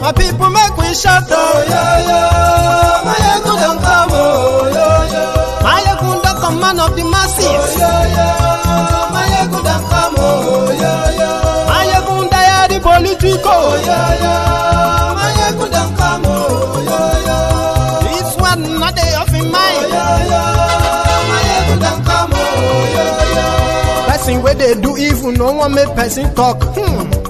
My people make we shout, oh yeah yeah. Mayegun don't come, oh yeah yeah. Mayegun the command of the masses, oh yeah yeah. Mayegun don't come, oh yeah yeah. Mayegun the political, oh yeah yeah. Mayegun don't come, oh yeah yeah. This one not day of in mind, oh yeah yeah. Mayegun don't come, oh yeah yeah. Person where they do evil, no one make person talk.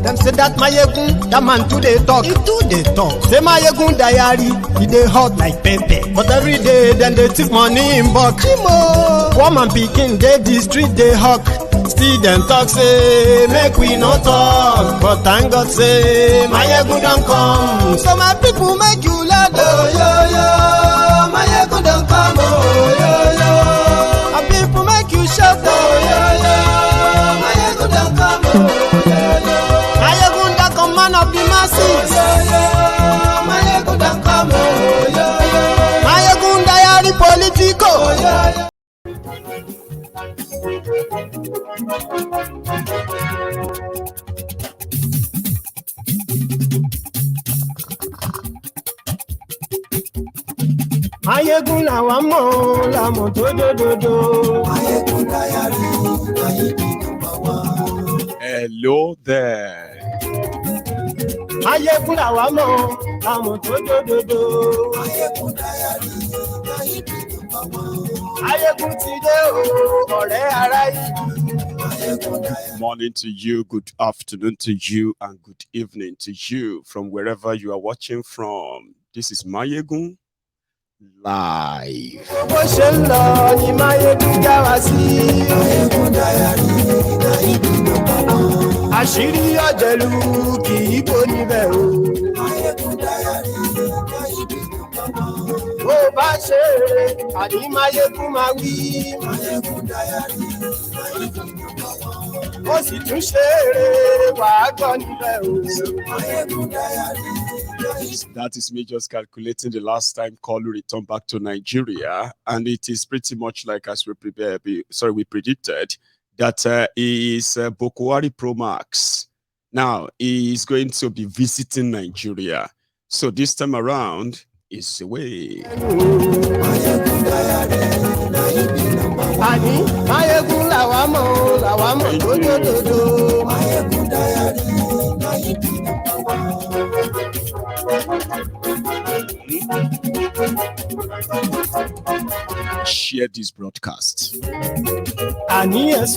Them say that Mayegun, that man too they talk. He too they talk. Say Mayegun diary, he dey hot like pepper. But every day, then they take money in bulk. Woman picking, they the street they hawk. Still them talk say, make we not talk. But thank God say, Mayegun don't come. So my people make you laugh. Oh yeah yeah, Mayegun don't come. Oh yeah yeah. My people make you shout. Oh yeah yeah, Mayegun don't come. Oh yeah yeah. Man of the masses, yeah, yeah. Mayegun don't come, oh yeah, yeah. Mayegun diary politico, oh yeah, yeah. Mayegun làwa mọ̀, la mọ̀ tó dòdòdò. Mayegun diary, number one. Hello there. Mayegun làwa mọ̀, la mọ̀ tó dòdòdò. Mayegun diary, number one. Mayegun ti dé o, ọ̀rẹ́ aráyé. Morning to you, good afternoon to you, and good evening to you from wherever you are watching from. This is Mayegun Live. Bó ṣe ń lọ ni Mayegun já wa sí. Mayegun diary, number one. Àṣírí ọ̀jẹ̀lú kì í bò níbẹ̀ o. Mayegun diary, number one. Bó bá ṣe eré, àní Mayegun máa wí. Mayegun diary, number one. Ó sì tún ṣe eré, wàá gbọ́ níbẹ̀ o. Mayegun diary. That is me just calculating the last time Kalu returned back to Nigeria, and it is pretty much like as we predicted that he is Buhari Pro Max. Now he is going to be visiting Nigeria, so this time around is away. Share this broadcast. As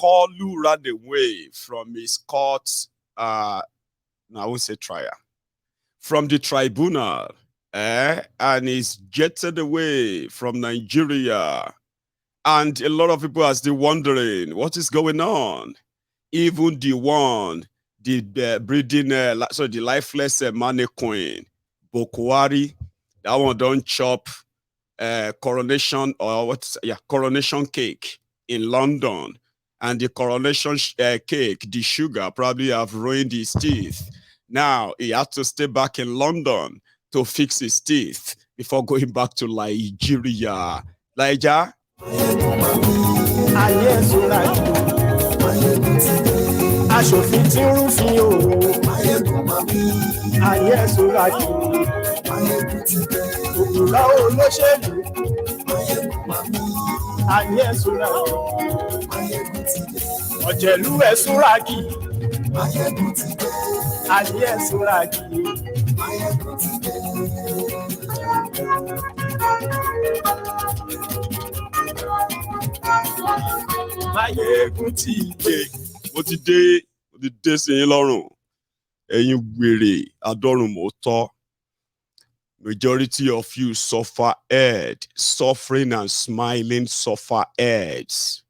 Kalu ran away from his court, I won't say trial, from the tribunal, and is jetted away from Nigeria. And a lot of people are still wondering what is going on. Even the lifeless mannequin, Buhari, that one don't chop coronation cake in London, and the coronation cake, the sugar probably have ruined his teeth. Now he had to stay back in London to fix his teeth before going back to Nigeria. Laija. Aṣòfin tí ń rúfin o. Ayé ẹ̀sùn ràjò. Òkúra olóṣèlú. Ayé ẹ̀sùn ràjò. Ọ̀jẹ̀lú ẹ̀sùn ràjì. Ayé ẹ̀sùn ràjì. Mayegun ti dé. Ó ti dé sí yín lọ́rùn. Ẹ̀yin wèrè adọ́rùn mọ́tọ́. Majority of you suffer head, suffering and smiling suffer heads.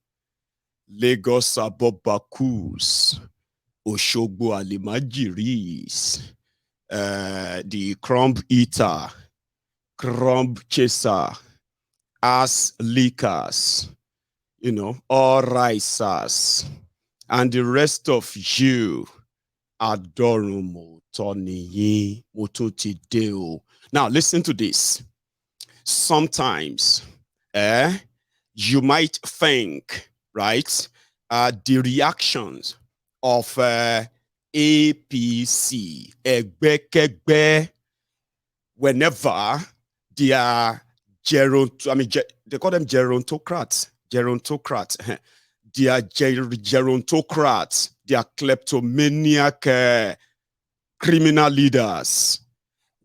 Lagos Abobakus, Oshogbo Alimajiris, the crumb eater, crumb chaser, ass lickers, all risers, and the rest of you Adorumo Toniyi Mototi Deo. Now listen to this. Sometimes you might think, right, the reactions of APC, Egbekegbe, whenever they are they call them gerontocrats. They are gerontocrats. They are kleptomaniac criminal leaders.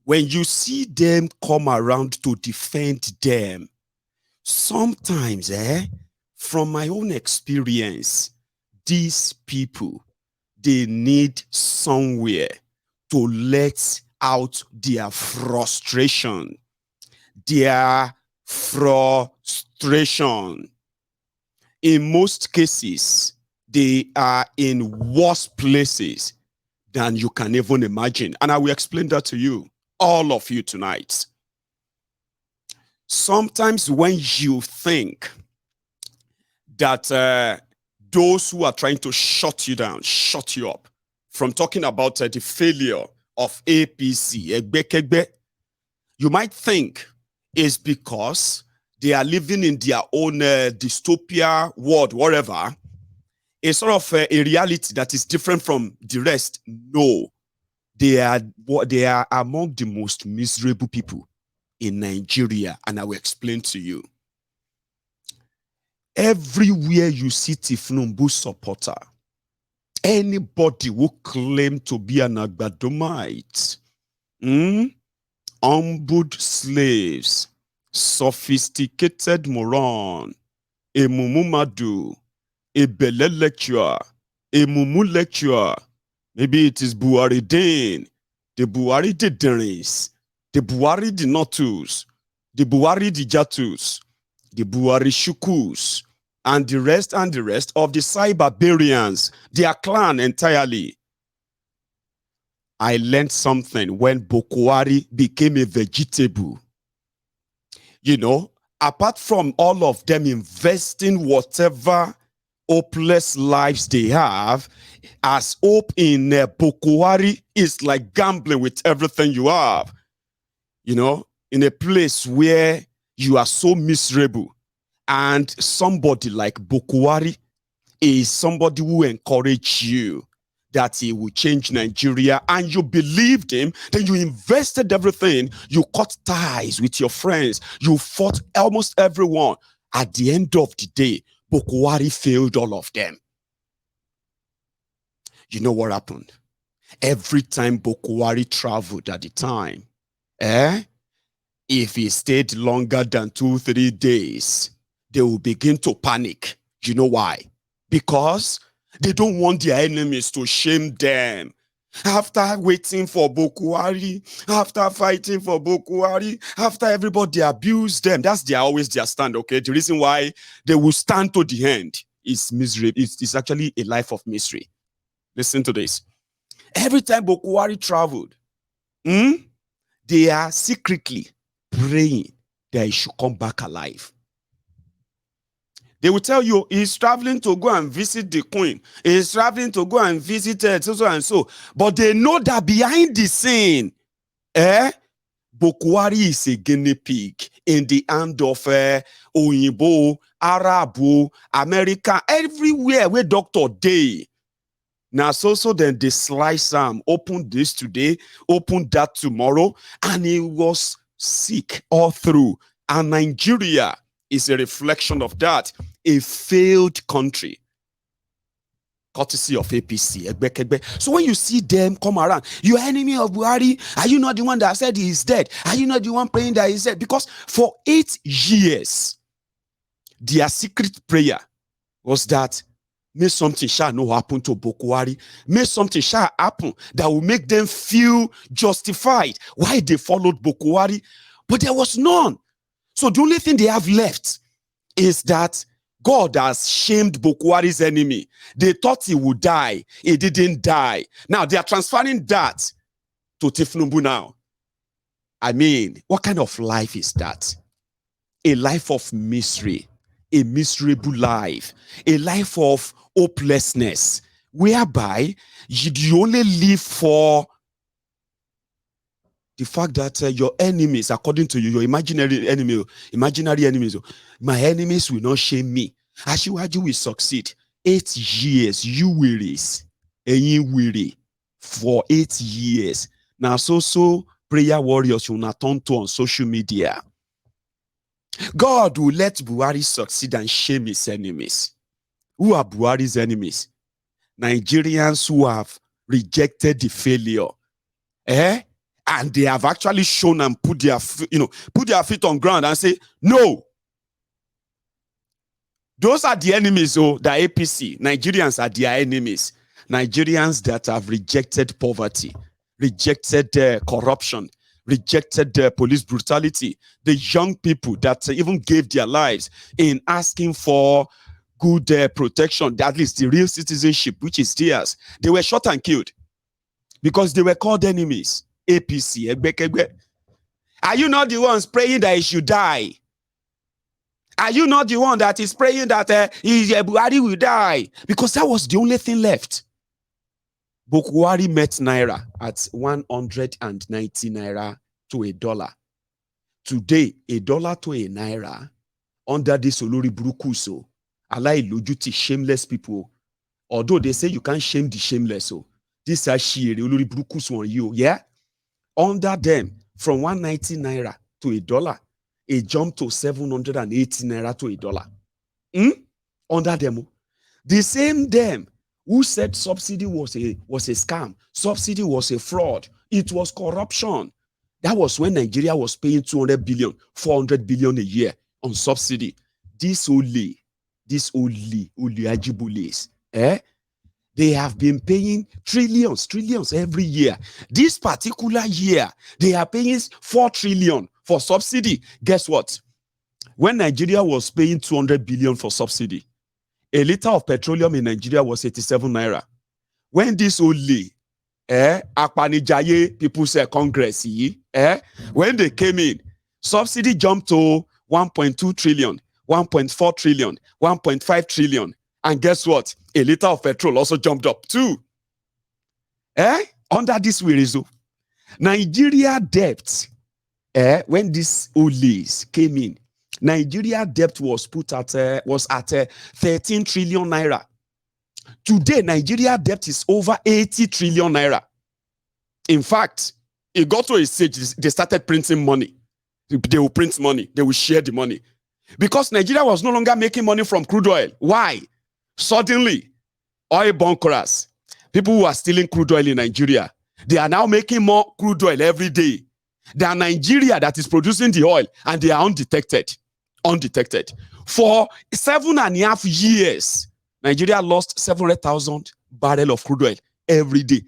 When you see them come around to defend them, sometimes, from my own experience, these people, they need somewhere to let out their frustration. In most cases, they are in worse places than you can even imagine. And I will explain that to you, all of you tonight. Sometimes when you think that those who are trying to shut you down, shut you up from talking about the failure of APC, Egbekegbe, you might think is because they are living in their own dystopia world, whatever. A sort of a reality that is different from the rest. No, they are among the most miserable people in Nigeria, and I will explain to you. Everywhere you see Tinubu supporter, anybody who claim to be an Agbadomite, humbled slaves, sophisticated moron, a mumumadu, a belle lecturer, a mumu lecturer, maybe it is Buhari Dane, the Buhari Diderins, the Buhari Dinotus, the Buhari Dijatus, the Buhari Shukus, and the rest of the Cybarbarians, their clan entirely. I learned something when Buhari became a vegetable. You know, apart from all of them investing whatever hopeless lives they have, as hope in Buhari is like gambling with everything you have. You know, in a place where you are so miserable, and somebody like Buhari is somebody who encouraged you that he will change Nigeria, and you believed him, then you invested everything, you cut ties with your friends, you fought almost everyone. At the end of the day, Buhari failed all of them. You know what happened? Every time Buhari traveled at the time, if he stayed longer than 2-3 days, they will begin to panic. You know why? Because they don't want their enemies to shame them. After waiting for Buhari, after fighting for Buhari, after everybody abused them, that's always their stand, okay? The reason why they will stand to the end is misery. It's actually a life of misery. Listen to this. Every time Buhari traveled, they are secretly praying that he should come back alive. They will tell you he's traveling to go and visit the queen. He's traveling to go and visit so and so. But they know that behind the scene, Buhari is a guinea pig in the hand of Oyinbo, Arab, America, everywhere where Dr. Day. Now, so then they slice him, open this today, open that tomorrow, and he was sick all through. And Nigeria is a reflection of that. A failed country, courtesy of APC, Egbekegbe. So when you see them come around, you're enemy of Buhari. Are you not the one that said he is dead? Are you not the one praying that he is dead? Because for 8 years, their secret prayer was that may something shall not happen to Buhari. May something shall happen that will make them feel justified why they followed Buhari. But there was none. So the only thing they have left is that God has shamed Buhari's enemy. They thought he would die. He didn't die. Now they are transferring that to Tinubu now. I mean, what kind of life is that? A life of misery, a miserable life, a life of hopelessness, whereby you only live for the fact that your enemies, according to you, your imaginary enemies, my enemies will not shame me. Asiwaju will succeed. 8 years, you wearies, weary for 8 years. Now, so prayer warriors will not turn to on social media. God will let Buhari succeed and shame his enemies. Who are Buhari's enemies? Nigerians who have rejected the failure. And they have actually shown and put their feet on ground and say, no. Those are the enemies, the APC. Nigerians are their enemies. Nigerians that have rejected poverty, rejected corruption, rejected police brutality. The young people that even gave their lives in asking for good protection, at least the real citizenship, which is theirs. They were shot and killed because they were called enemies. APC. Are you not the ones praying that he should die? Are you not the one that is praying that Buhari will die? Because that was the only thing left. Buhari met Naira at 190 Naira to $1. Today, $1 to a Naira under this Olori Burukuso, Alai Lojuti, shameless people. Although they say you can't shame the shameless, these are Shiri Olori Burukuso on you, yeah? Under them, from 190 Naira to $1, it jumped to 780 Naira to $1. Under them, the same them who said subsidy was a scam, subsidy was a fraud, it was corruption. That was when Nigeria was paying 200 billion, 400 billion a year on subsidy. This only Ajibulis, they have been paying trillions every year. This particular year, they are paying 4 trillion for subsidy. Guess what? When Nigeria was paying 200 billion for subsidy, a liter of petroleum in Nigeria was 87 Naira. When this only, Akpanijaye people say Congress, when they came in, subsidy jumped to 1.2 trillion, 1.4 trillion, 1.5 trillion. And guess what? A liter of petrol also jumped up too. Under this result, Nigeria debt, when these Olis came in, Nigeria debt was put at 13 trillion Naira. Today, Nigeria debt is over 80 trillion Naira. In fact, it got to a stage they started printing money. They will print money. They will share the money. Because Nigeria was no longer making money from crude oil. Why? Suddenly, oil bunkers, people who are stealing crude oil in Nigeria, they are now making more crude oil every day than Nigeria that is producing the oil, and they are undetected. For 7.5 years, Nigeria lost 700,000 barrels of crude oil every day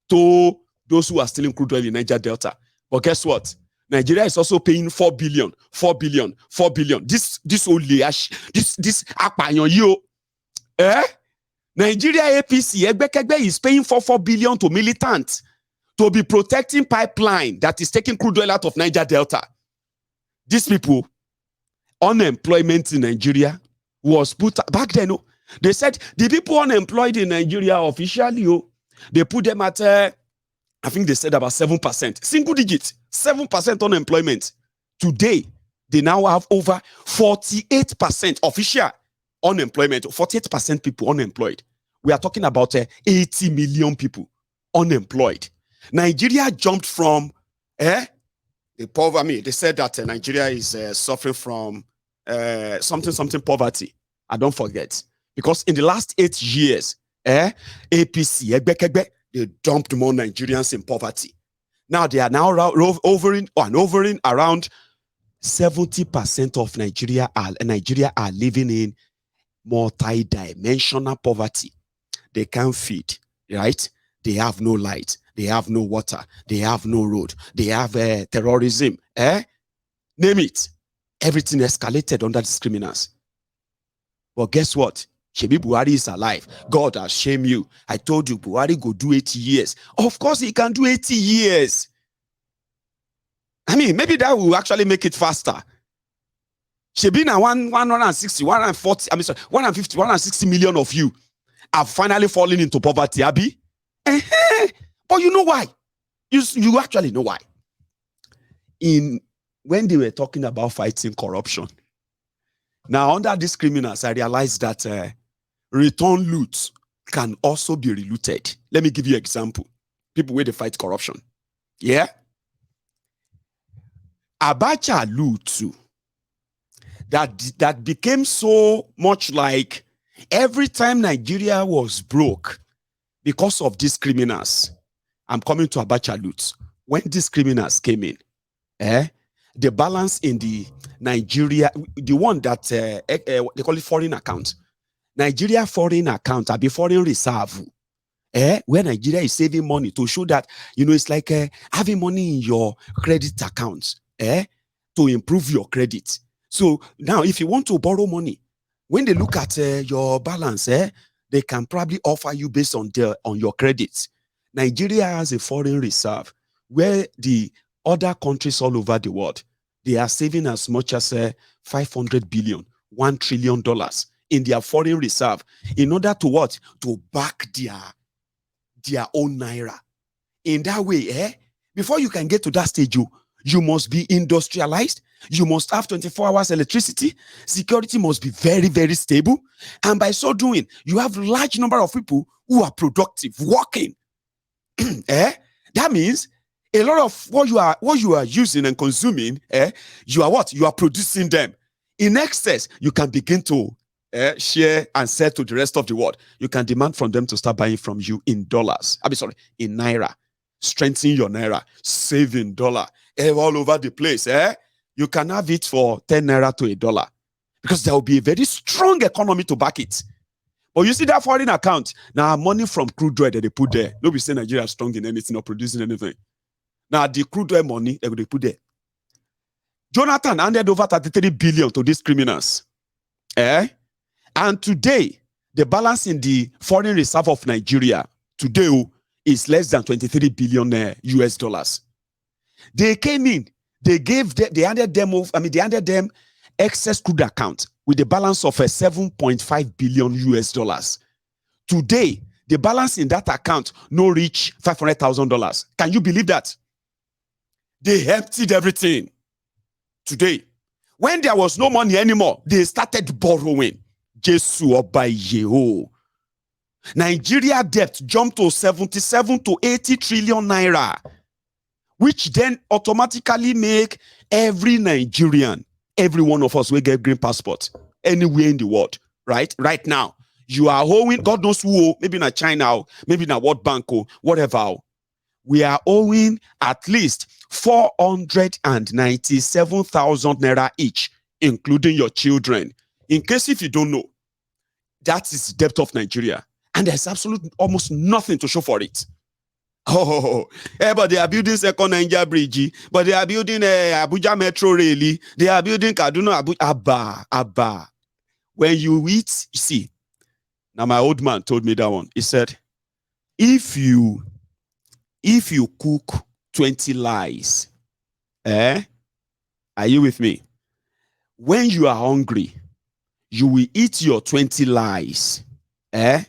to those who are stealing crude oil in Niger Delta. But guess what? Nigeria is also paying 4 billion. This only this Akpanyon yo. Nigeria APC Egbekegbe is paying 4 billion to militants to be protecting pipeline that is taking crude oil out of Niger Delta. These people, unemployment in Nigeria was put back then. They said the people unemployed in Nigeria officially, they put them at I think they said about 7%, single digit, 7% unemployment. Today, they now have over 48% official unemployment, 48% people unemployed. We are talking about 80 million people unemployed. Nigeria jumped from, the poverty. They said that Nigeria is suffering from something poverty. I don't forget. Because in the last 8 years, APC, they dumped more Nigerians in poverty. Now they are now hovering around 70% of Nigeria are living in multi-dimensional poverty. They can't feed, right? They have no light. They have no water. They have no road. They have terrorism. Name it. Everything escalated under these criminals. But guess what? Shebi Buhari is alive. God has shamed you. I told you Buhari go do 80 years. Of course he can do 80 years. I mean, maybe that will actually make it faster. Shebi na 160, 140, 150, 160 million of you. have finally fallen into poverty, Abi. But you know why? You actually know why. When they were talking about fighting corruption, now under these criminals, I realized that return loot can also be relooted. Let me give you an example. People where they fight corruption. Yeah. Abacha loot too. That became so much like every time Nigeria was broke because of these criminals. I'm coming to Abacha loot. When these criminals came in, the balance in the Nigeria, the one that they call it foreign account, Nigeria foreign account, be foreign reserve, where Nigeria is saving money to show that, it's like having money in your credit account, to improve your credit. So now, if you want to borrow money, when they look at your balance, they can probably offer you based on your credit. Nigeria has a foreign reserve where the other countries all over the world, they are saving as much as 500 billion, $1 trillion in their foreign reserve in order to what? To back their own naira. In that way, before you can get to that stage, you must be industrialized. You must have 24 hours electricity. Security must be very, very stable. And by so doing, you have a large number of people who are productive, working. That means a lot of what you are using and consuming, you are what? You are producing them. In excess, you can begin to share and sell to the rest of the world. You can demand from them to start buying from you in dollars. In naira. Strengthen your naira, saving dollar all over the place. You can have it for 10 naira to $1 because there will be a very strong economy to back it. But you see that foreign account, now money from crude oil that they put there. Nobody say Nigeria is strong in anything or producing anything. Now the crude oil money they put there. Jonathan handed over 33 billion to these criminals. And today, the balance in the foreign reserve of Nigeria today is less than 23 billion US dollars. They came in, they handed them excess crude account with a balance of 7.5 billion US dollars. Today, the balance in that account no reach $500,000. Can you believe that? They emptied everything. Today, when there was no money anymore, they started borrowing. Jesu Obayeho. Nigeria debt jumped to 77 to 80 trillion naira, which then automatically make every Nigerian, every one of us will get green passport anywhere in the world, right? Right now, you are owing, God knows who, maybe not China, maybe not World Bank, whatever. We are owing at least 497,000 naira each, including your children. In case if you don't know, that is the debt of Nigeria. And there's absolutely almost nothing to show for it. But they are building second Niger Bridge, but they are building Abuja Metro Rail, they are building Kaduna, Abba. When you eat, see, now my old man told me that one. He said, if you cook 20 lies, are you with me? When you are hungry, you will eat your 20 lies, and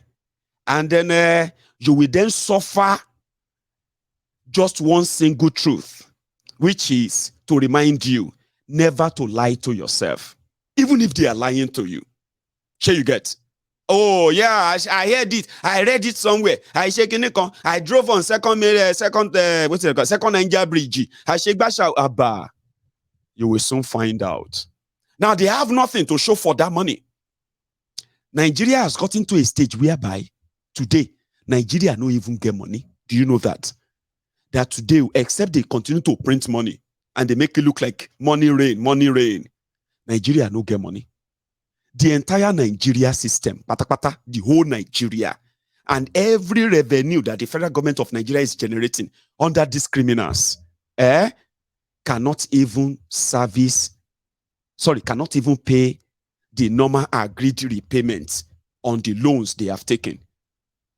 then you will then suffer just one single truth, which is to remind you never to lie to yourself, even if they are lying to you. Sure, you get? Oh yeah, I heard it. I read it somewhere. I drove on second Niger Bridge. Abba. You will soon find out. Now they have nothing to show for that money. Nigeria has gotten to a stage whereby today Nigeria no even get money. Do you know that? That today, except they continue to print money and they make it look like money rain, Nigeria no get money. The entire Nigeria system, the whole Nigeria, and every revenue that the federal government of Nigeria is generating under these criminals, cannot even pay the normal agreed repayments on the loans they have taken.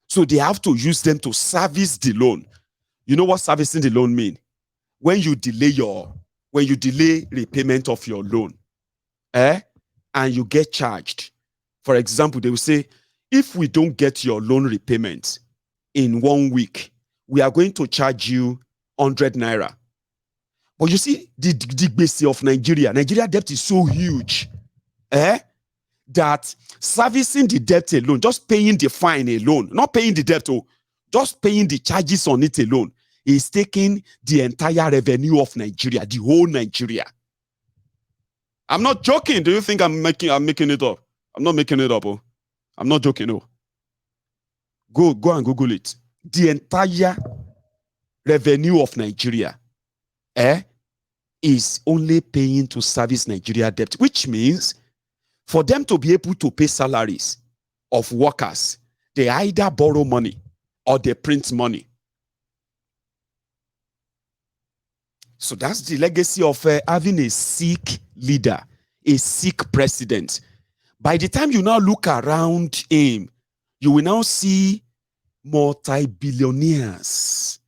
So they have to use them to service the loan. You know what servicing the loan mean? When you delay repayment of your loan, and you get charged. For example, they will say, if we don't get your loan repayment in 1 week, we are going to charge you 100 naira. But you see, the base of Nigeria debt is so huge, that servicing the debt alone, just paying the fine alone, not paying the debt, just paying the charges on it alone, is taking the entire revenue of Nigeria, the whole Nigeria. I'm not joking. Do you think I'm making it up? I'm not making it up. I'm not joking. No. Go and Google it. The entire revenue of Nigeria is only paying to service Nigeria debt, which means for them to be able to pay salaries of workers, they either borrow money or they print money. So that's the legacy of having a sick leader, a sick president. By the time you now look around him, you will now see multi-billionaires.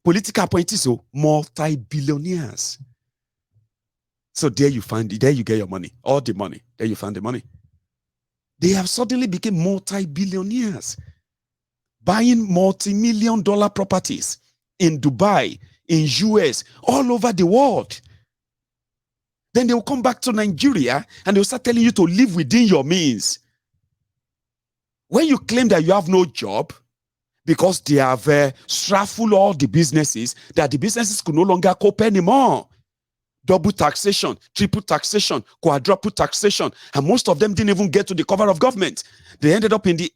Political appointees, multi-billionaires. So there you find it, there you get your money, all the money, there you find the money. They have suddenly become multi-billionaires, buying multi-million-dollar properties in Dubai, in US, all over the world. Then they will come back to Nigeria and they'll start telling you to live within your means. When you claim that you have no job, because they have stifled all the businesses, that the businesses could no longer cope anymore. Double taxation, triple taxation, quadruple taxation, and most of them didn't even get to the cover of government. They ended up in the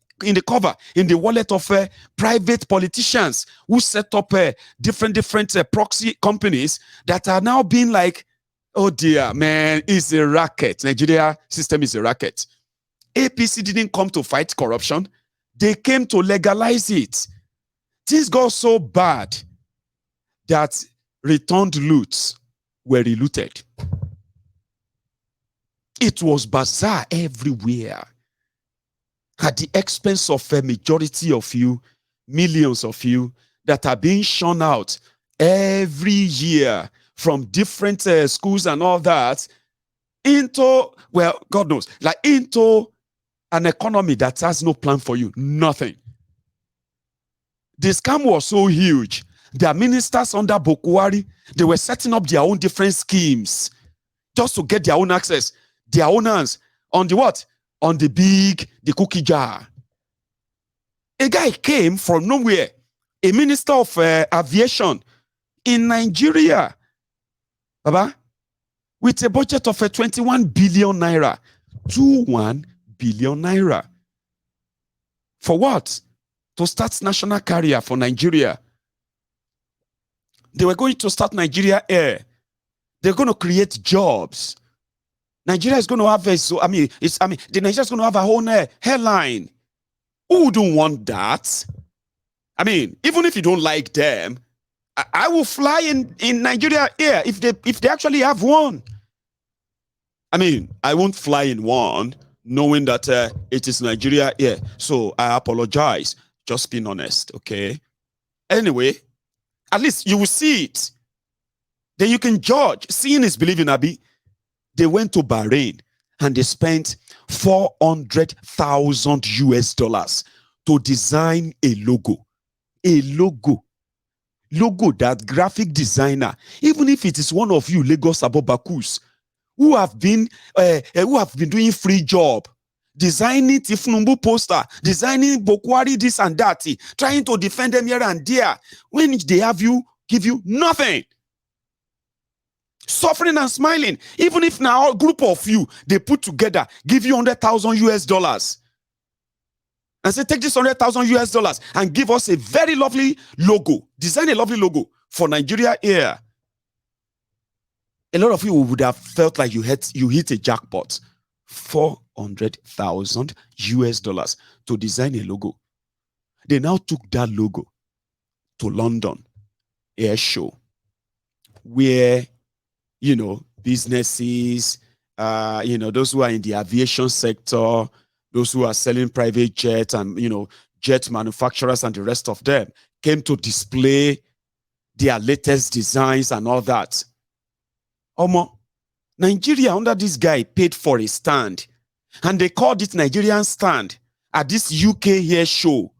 cover, in the wallet of private politicians who set up different proxy companies that are now being like, oh dear, man, it's a racket. Nigeria system is a racket. APC didn't come to fight corruption. They came to legalize it. Things got so bad that returned loots were relooted. It was bazaar everywhere, at the expense of a majority of you, millions of you, that are being shone out every year from different schools and all that into, well, God knows, like into an economy that has no plan for you. Nothing. The scam was so huge. The ministers under Buhari, they were setting up their own different schemes just to get their own access, their own hands on the what? On the cookie jar. A guy came from nowhere, a minister of aviation in Nigeria, Baba, with a budget of 21 billion naira. 21 billion naira. For what? To start national carrier for Nigeria. They were going to start Nigeria Air. They're going to create jobs. Nigeria is going to have the Nigeria is going to have a whole airline. Who wouldn't want that? I mean, even if you don't like them, I will fly in Nigeria Air if they actually have one. I mean, I won't fly in one knowing that it is Nigeria Air. So I apologize. Just being honest, okay? Anyway, at least you will see it. Then you can judge. Seeing is believing, Abi. They went to Bahrain and they spent $400,000 US to design a logo. A logo. Logo that graphic designer, even if it is one of you Lagos Abobakus, who have been doing free job, designing Tinubu poster, designing Buhari this and that, trying to defend them here and there, when they have you, give you nothing. Suffering and smiling. Even if now a group of you, they put together, give you $100,000 US, and say, take this $100,000 US and give us a very lovely logo, design a lovely logo for Nigeria Air. A lot of you would have felt like you hit a jackpot. $400,000 US to design a logo. They now took that logo to London Air Show, where, businesses, those who are in the aviation sector, those who are selling private jets and, jet manufacturers and the rest of them came to display their latest designs and all that. Nigeria under this guy paid for a stand and they called it Nigerian stand. at this UK hair show,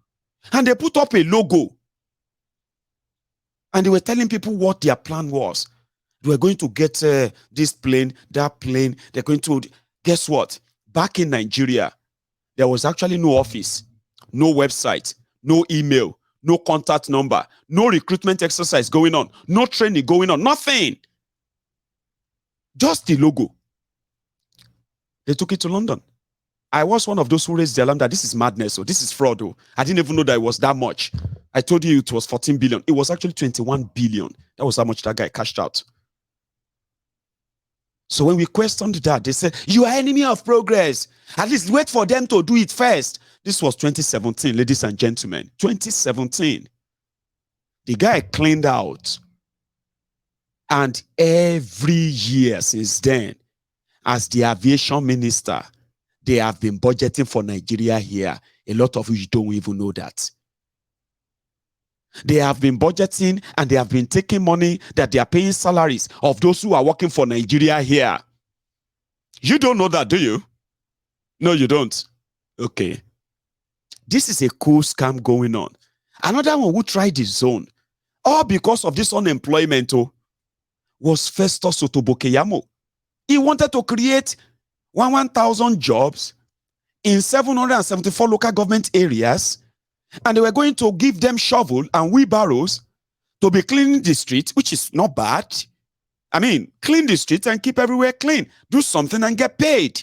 and they put up a logo, and they were telling people what their plan was. They were going to get this plane, that plane. They're going to, guess what? Back in Nigeria, there was actually no office, no website, no email, no contact number, no recruitment exercise going on, no training going on, nothing. Just the logo. They took it to London. I was one of those who raised the alarm that this is madness, so this is fraud. I didn't even know that it was that much. I told you it was 14 billion. It was actually 21 billion. That was how much that guy cashed out. So when we questioned that, they said, you are enemy of progress. At least wait for them to do it first. This was 2017, ladies and gentlemen. 2017. The guy cleaned out. And every year since then, as the aviation minister, they have been budgeting for Nigeria here. A lot of you don't even know that. They have been budgeting and they have been taking money that they are paying salaries of those who are working for Nigeria here. You don't know that, do you? No, you don't. Okay. This is a cool scam going on. Another one who tried the zone, all because of this unemployment, was Festus Otobokeyamo. He wanted to create 1,000 jobs in 774 local government areas, and they were going to give them shovel and wheelbarrows to be cleaning the street, which is not bad. I mean, clean the street and keep everywhere clean. Do something and get paid.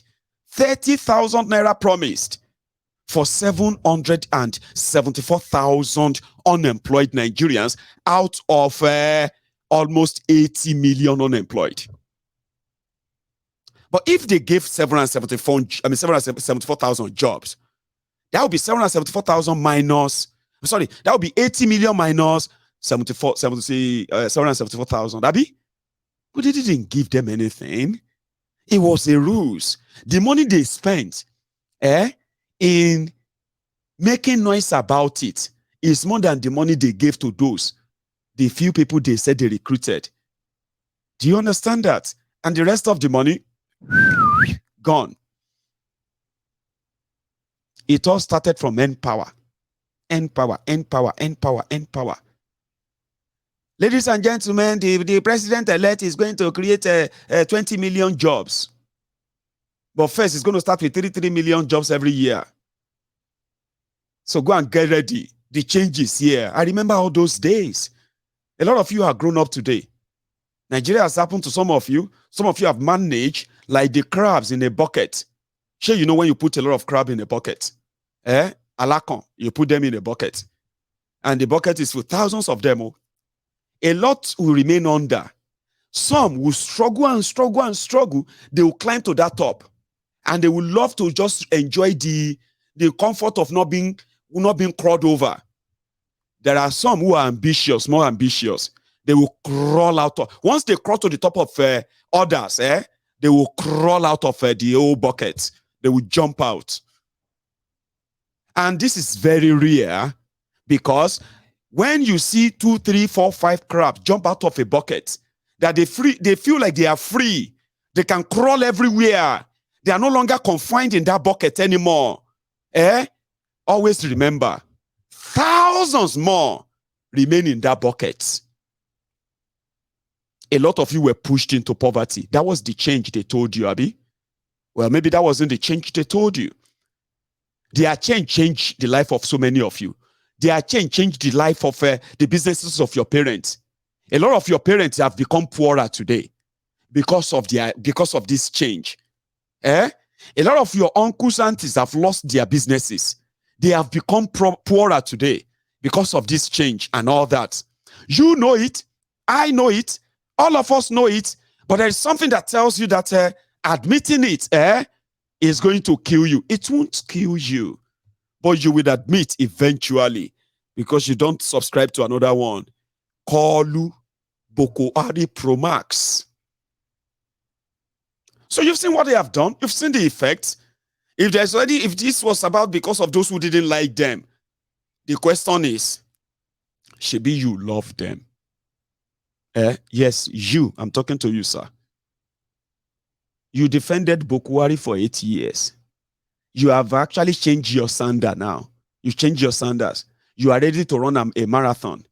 30,000 naira promised for 774,000 unemployed Nigerians out of almost 80 million unemployed. But if they gave 774,000 jobs, that would be 774,000 minus, sorry, that would be 80 million minus 774,000. But they didn't give them anything. It was a ruse. The money they spent in making noise about it is more than the money they gave to the few people they said they recruited. Do you understand that? And the rest of the money, gone. It all started from N-Power. N-Power, N-Power, N-Power, N-Power. Ladies and gentlemen, the president-elect is going to create 20 million jobs. But first, it's going to start with 33 million jobs every year. So go and get ready. The change is here. I remember all those days. A lot of you are grown up today. Nigeria has happened to some of you. Some of you have managed like the crabs in a bucket. Sure, you know when you put a lot of crab in a bucket. Alakon, you put them in a bucket. And the bucket is with thousands of them. A lot will remain under. Some will struggle and struggle and struggle. They will climb to that top. And they will love to just enjoy the comfort of not being crawled over. There are some who are ambitious, more ambitious. They will crawl out of, once they crawl to the top of others, they will crawl out of the old bucket. They will jump out. And this is very rare because when you see 2, 3, 4, 5 crabs jump out of a bucket, that they feel like they are free. They can crawl everywhere. They are no longer confined in that bucket anymore. Always remember, thousands more remain in that bucket. A lot of you were pushed into poverty. That was the change they told you, Abi. Well, maybe that wasn't the change they told you. Their change changed the life of so many of you. Their change changed the life of the businesses of your parents. A lot of your parents have become poorer today because of this change. A lot of your uncles, aunties have lost their businesses. They have become poorer today because of this change and all that. You know it. I know it. All of us know it. But there is something that tells you that admitting it is going to kill you. It won't kill you. But you will admit eventually because you don't subscribe to another one. Kolu Buhari Pro Max. So you've seen what they have done. You've seen the effects. If this was about because of those who didn't like them, the question is, Shebi you love them? Yes, you. I'm talking to you, sir. You defended Buhari for 8 years. You have actually changed your sandal now. You changed your sandals. You are ready to run a marathon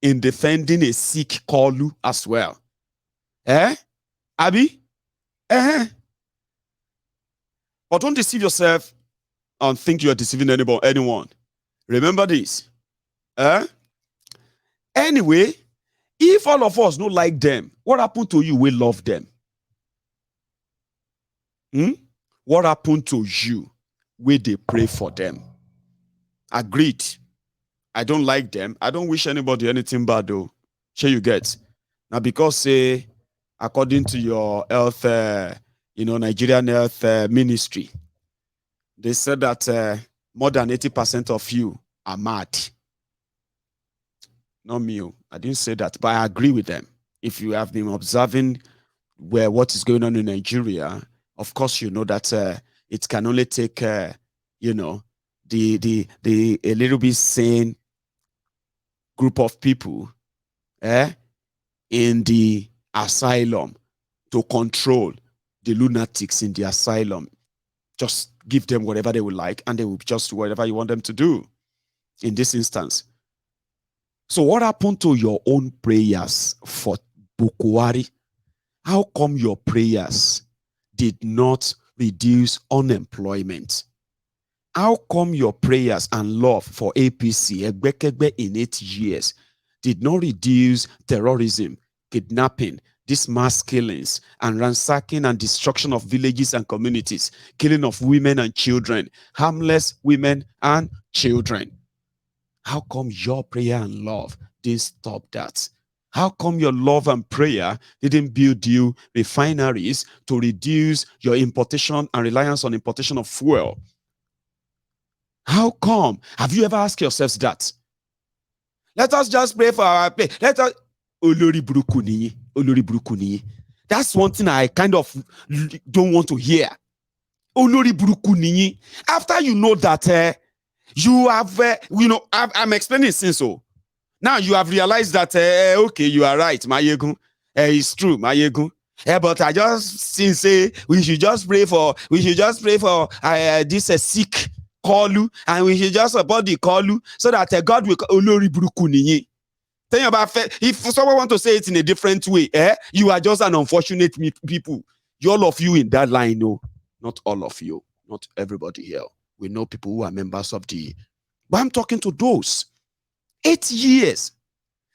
in defending a sick Kalu as well. Abi? But don't deceive yourself and think you are deceiving anyone. Remember this. Anyway, if all of us don't like them, what happened to you? We love them. What happened to you? We they pray for them. Agreed. I don't like them. I don't wish anybody anything bad though. Sure you get. Now because say, according to your health, Nigerian health ministry, they said that more than 80% of you are mad. Not me. I didn't say that, but I agree with them. If you have been observing what is going on in Nigeria, of course you know that it can only take the a little bit sane group of people in the asylum to control the lunatics in the asylum. Just give them whatever they would like, and they will just do whatever you want them to do in this instance. So what happened to your own prayers for Buhari? How come your prayers did not reduce unemployment? How come your prayers and love for APC in 8 years did not reduce terrorism, kidnapping, these mass killings, and ransacking and destruction of villages and communities, killing of women and children, harmless women and children? How come your prayer and love didn't stop that? How come your love and prayer didn't build you refineries to reduce your importation and reliance on importation of fuel? How come? Have you ever asked yourselves that? Let us just pray for our pay. Let us. Olori Brukuni. Olori Brukuni. That's one thing I kind of don't want to hear. Olori Brukuni. After you know that you have, I'm explaining since so. Now you have realized that, okay, you are right, Mayegun. It's true, Mayegun. But I just say we should just pray for this sick Kalu, and we should just support the Kalu so that God will Olori Brukuni. If someone want to say it in a different way, you are just an unfortunate people. All of you in that line, no, not all of you, not everybody here. We know people who are members of the, but I'm talking to those 8 years.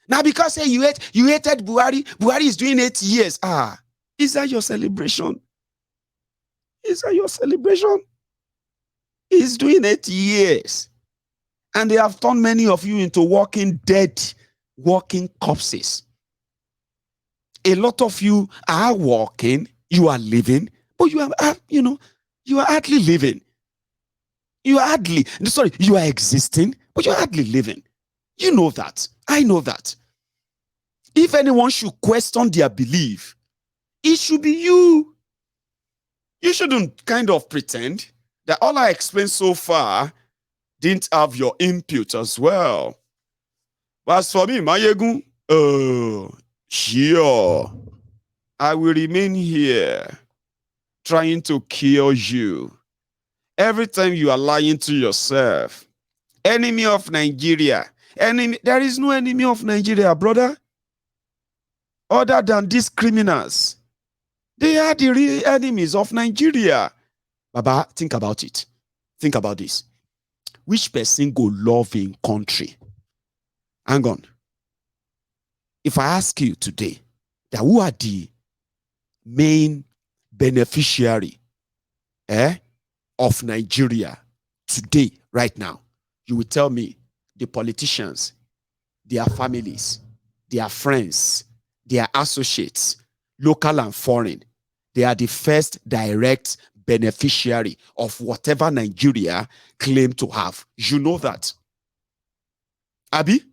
Now, because say you hated Buhari is doing 8 years. Is that your celebration? Is that your celebration? He's doing 8 years. And they have turned many of you into walking dead, walking corpses. A lot of you are walking, you are living, but you are hardly living. You are existing, but you're hardly living. You know that. I know that. If anyone should question their belief, it should be you. You shouldn't kind of pretend that all I explained so far didn't have your input as well. But as for me, Mayegun, sure, I will remain here trying to kill you. Every time you are lying to yourself, enemy of Nigeria, there is no enemy of Nigeria, brother, other than these criminals. They are the real enemies of Nigeria. Baba, think about it. Think about this. Which person go love in country? Hang on. If I ask you today, that who are the main beneficiary of Nigeria today, right now, you will tell me the politicians, their families, their friends, their associates, local and foreign. They are the first direct beneficiary of whatever Nigeria claim to have. You know that. Abi?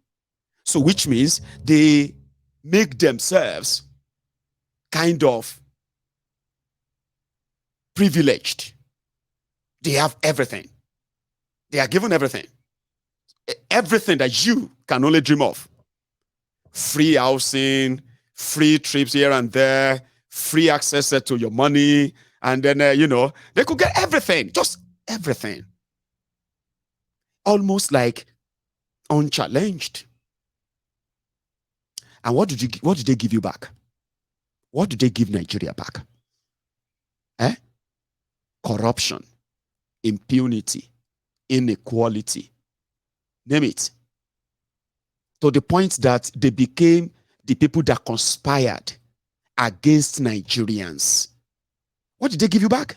So which means they make themselves kind of privileged. They have everything. They are given everything. Everything that you can only dream of. Free housing, free trips here and there, free access to your money, and then, they could get everything. Just everything, almost like unchallenged. And what did they give you back? What did they give Nigeria back? Corruption, impunity, inequality, name it. To the point that they became the people that conspired against Nigerians. What did they give you back?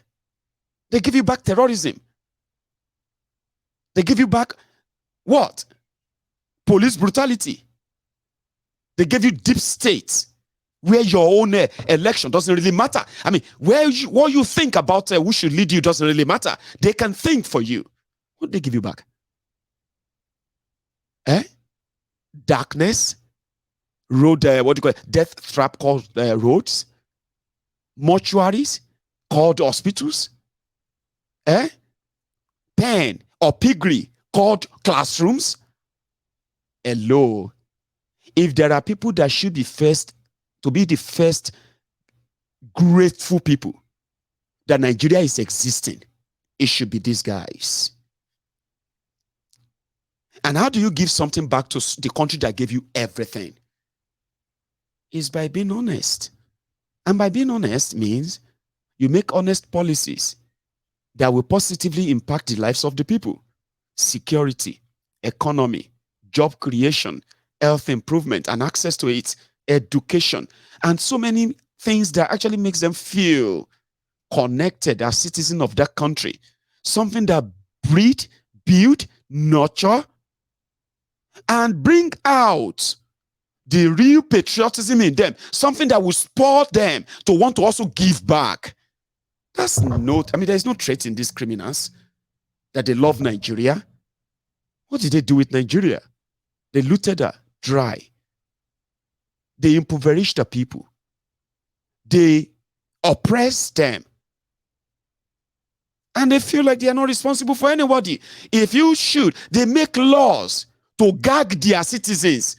They give you back terrorism. They give you back what? Police brutality. They gave you deep state, where your own election doesn't really matter. I mean, what you think about who should lead you doesn't really matter. They can think for you. What did they give you back? Darkness, road, what do you call it? Death trap called roads, mortuaries called hospitals, pen or piggery called classrooms. Hello. If there are people that should be first, to be the first grateful people that Nigeria is existing, it should be these guys. And how do you give something back to the country that gave you everything? Is by being honest. And by being honest means you make honest policies that will positively impact the lives of the people. Security, economy, job creation, health improvement and access to it, education, and so many things that actually makes them feel connected as citizens of that country. Something that breed, build, nurture, and bring out the real patriotism in them. Something that will spur them to want to also give back. That's not, I mean, there's no trait in these criminals that they love Nigeria. What did they do with Nigeria? They looted her dry. They impoverished the people. They oppressed them. And they feel like they are not responsible for anybody. If you should, they make laws to gag their citizens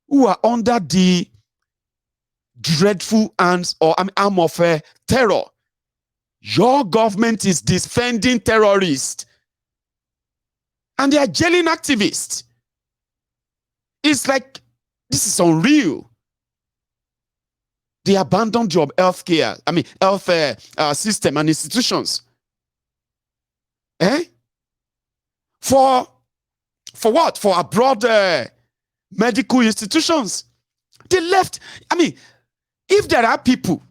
who are under the dreadful hands or arm of terror. Your government is defending terrorists. And they are jailing activists. It's like, this is unreal. They abandoned your health system and institutions. For what? For abroad medical institutions. They left. I mean, if there are people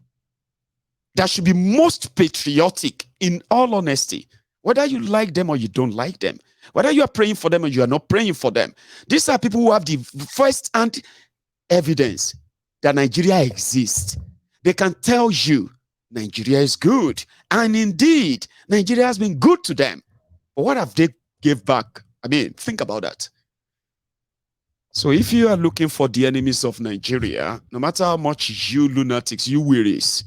that should be most patriotic, in all honesty, whether you like them or you don't like them, whether you are praying for them or you are not praying for them, these are people who have the first-hand evidence that Nigeria exists. They can tell you Nigeria is good. And indeed, Nigeria has been good to them. But what have they give back? I mean, think about that. So if you are looking for the enemies of Nigeria, no matter how much you lunatics, you wearies,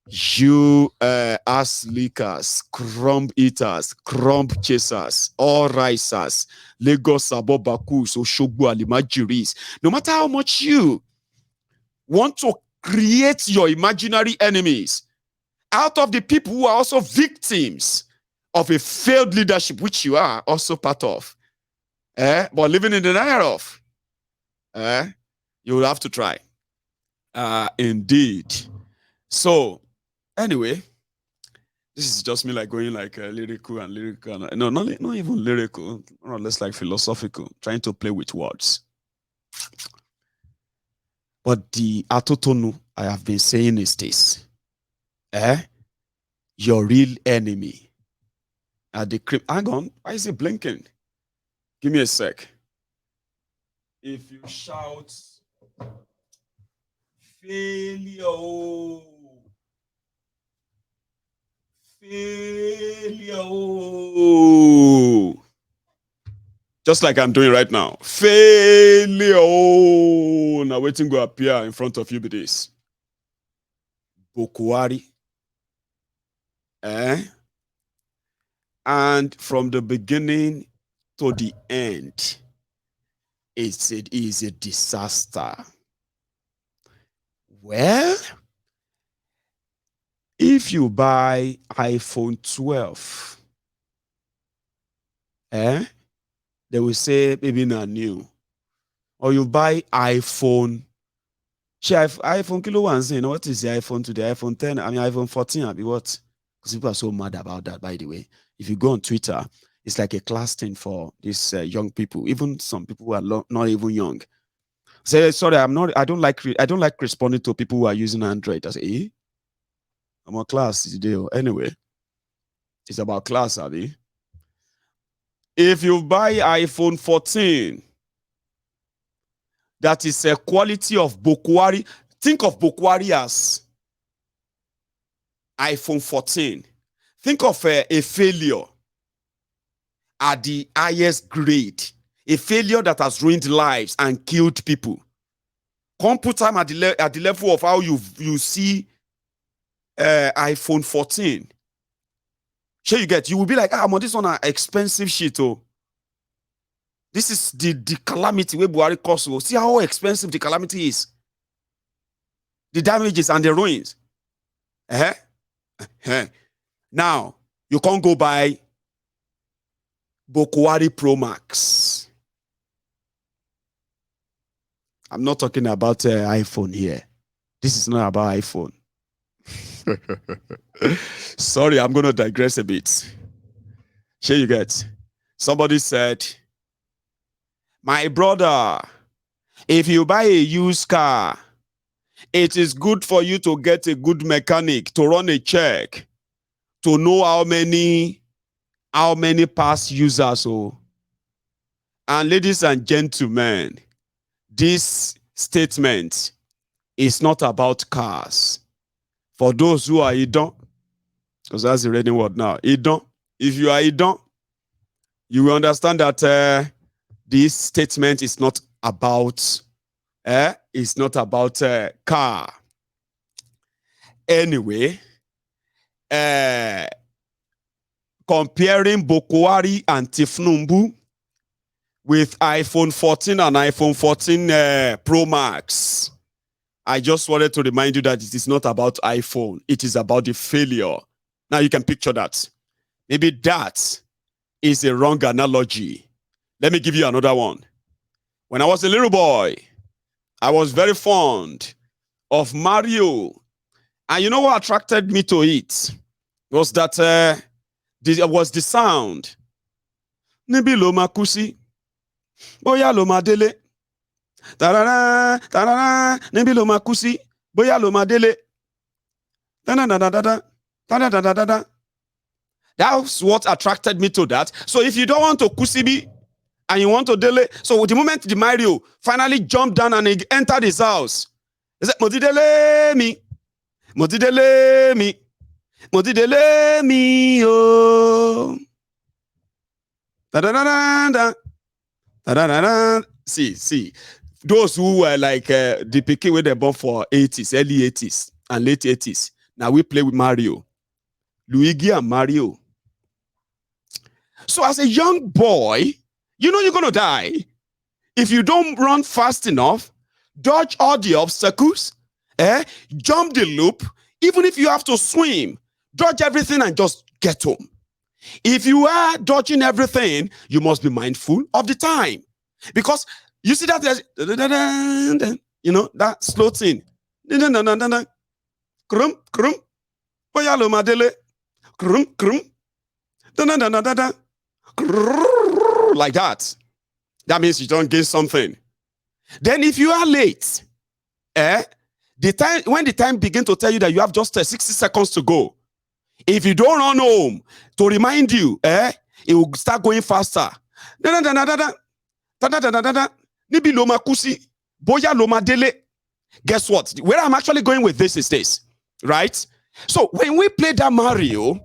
you ass leakers, crumb eaters, crumb chasers, all risers, Lagos Abobakus, Oshogbo Alimajiris, no matter how much you want to create your imaginary enemies out of the people who are also victims of a failed leadership, which you are also part of, but living in denial of, you will have to try. Indeed. So, anyway, this is just me like going like lyrical. No, not even lyrical, more or less like philosophical, trying to play with words. But the atotonu I have been saying is this. Your real enemy. Hang on, why is it blinking? Give me a sec. If you shout failure, failure, just like I'm doing right now, failure, now waiting to appear in front of you with this. Buhari. And from the beginning to the end, it is a disaster. Well, if you buy iPhone 12 they will say maybe not new. Or you buy iPhone. iPhone kilo one saying, what is the iPhone today? iPhone 10, I mean iPhone 14, I'll be what? Because people are so mad about that, by the way. If you go on Twitter, it's like a class thing for these young people, even some people who are not even young. Say, sorry, I don't like responding to people who are using Android. I say, I'm on class today. Anyway, it's about class, Abby. If you buy iPhone 14, that is a quality of Buhari. Think of Buhari as iPhone 14. Think of a failure at the highest grade. A failure that has ruined lives and killed people. Come put time at the level of how you see iPhone 14. Sure you get, you will be like, ah, this one an expensive shit, oh. This is the calamity where Buhari caused. See how expensive the calamity is. The damages and the ruins. Now, you can't go buy Buhari Pro Max. I'm not talking about iPhone here. This is not about iPhone. Sorry, I'm going to digress a bit. Here you get. Somebody said, my brother, if you buy a used car, it is good for you to get a good mechanic to run a check to know how many past users. Oh. And ladies and gentlemen, this statement is not about cars. For those who are Idon, because that's the reading word now, Idon. If you are Idon, you will understand that this statement is not about car. Anyway, comparing Buhari and Tinubu with iPhone 14 and iPhone 14 Pro Max, I just wanted to remind you that it is not about iPhone. It is about the failure. Now you can picture that. Maybe that is a wrong analogy. Let me give you another one. When I was a little boy, I was very fond of Mario. And you know what attracted me to it? Was that was the sound. Nibi lo makusi. Boya lo madele. Tarara, tarara, nibi lo makusi. Boya lo madele. That's what attracted me to that. So if you don't want to kusibi and you want to delay, so the moment the Mario finally jumped down and he entered his house, he said, Modidele me, Modidele me, Modidele me, oh. See, those who were like the pikin where they born for 80s, early 80s and late 80s. Now we play with Mario, Luigi and Mario. So as a young boy, you know you're going to die. If you don't run fast enough, dodge all the obstacles, jump the loop, even if you have to swim, dodge everything and just get home. If you are dodging everything, you must be mindful of the time. Because you see that there's, you know, that slow thing. Krum, krum, boyalo madele, krum, krum, like that. That means you don't gain something. Then if you are late, when the time begins to tell you that you have just 60 seconds to go, if you don't run home to remind you, it will start going faster. Guess what? Where I'm actually going with this is this, right? So when we play that Mario,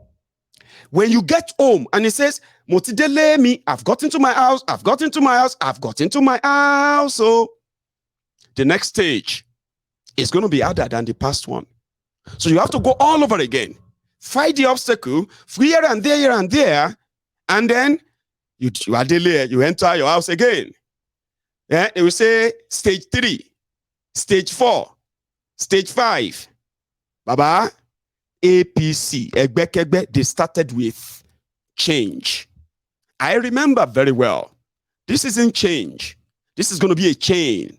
when you get home and it says, Motidele me, I've got into my house, I've got into my house, I've got into my house. So the next stage is going to be harder than the past one. So you have to go all over again. Fight the obstacle, here and there, and then you are delayed, you enter your house again. Yeah, they will say stage 3, stage 4, stage 5. Baba, APC, Egbekegbe, they started with change. I remember very well. This isn't change. This is going to be a chain.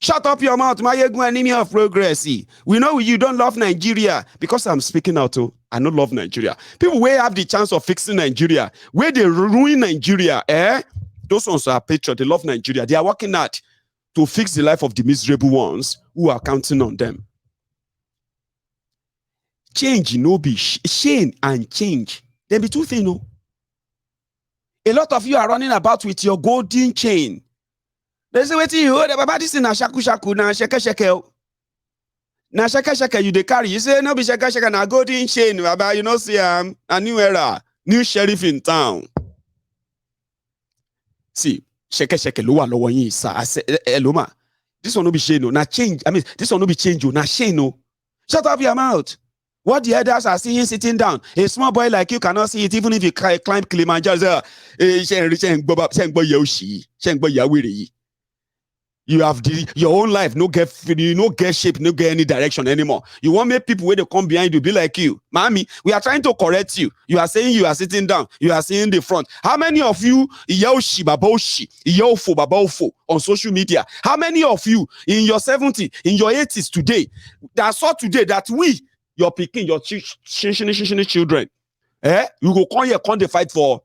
Shut up your mouth, my enemy of progress. We know you don't love Nigeria because I'm speaking out. I don't love Nigeria. People where have the chance of fixing Nigeria, where they ruin Nigeria, those ones are patriots. They love Nigeria. They are working hard to fix the life of the miserable ones who are counting on them. Change, be shame and change. There be two things, no. A lot of you are running about with your golden chain. They say, wait, you hold about this in a shaku shaku, na sheke. Na sheke you dey carry. You say, no be sheke, na golden chain, baba. You know, see, a new era, new sheriff in town. See, sheke, lower, yin, sir. I say, Loma, this one no be chain, no. Na change. I mean, this one no be change, na chain, no. Shut up your mouth. What the others are seeing sitting down, a small boy like you cannot see it, even if you climb Kilimanjaro. You have your own life, no get shape, no get any direction anymore. You want make people where they come behind you be like you. Mommy, we are trying to correct you. You are saying you are sitting down, you are seeing the front. How many of you on social media? How many of you in your 70s, in your 80s today, that saw today that we, your picking, your children, you go come here, come they fight for